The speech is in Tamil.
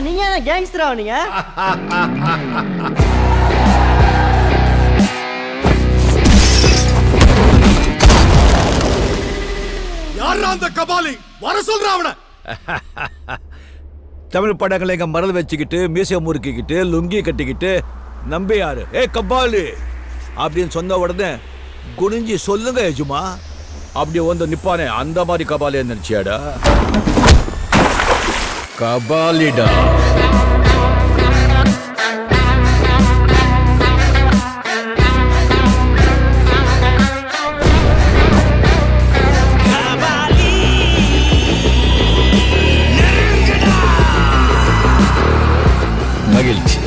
நீங்க என்ன கேங்ஸ்டரா நீங்க? யாரா அந்த கபாலி? வர சொல்ற அவன. தமிழ் படங்களை எங்க மறந்து வச்சுக்கிட்டு மீசை முறுக்கிக்கிட்டு லுங்கி கட்டிக்கிட்டு நம்பி யாரு கபாலி அப்படின்னு சொன்ன உடனே குனிஞ்சி சொல்லுங்க எஜுமா அப்படி வந்து நிப்பானே அந்த மாதிரி கபாலி நினைச்சியாடா? கபாலிடா. மகிழ்ச்சி.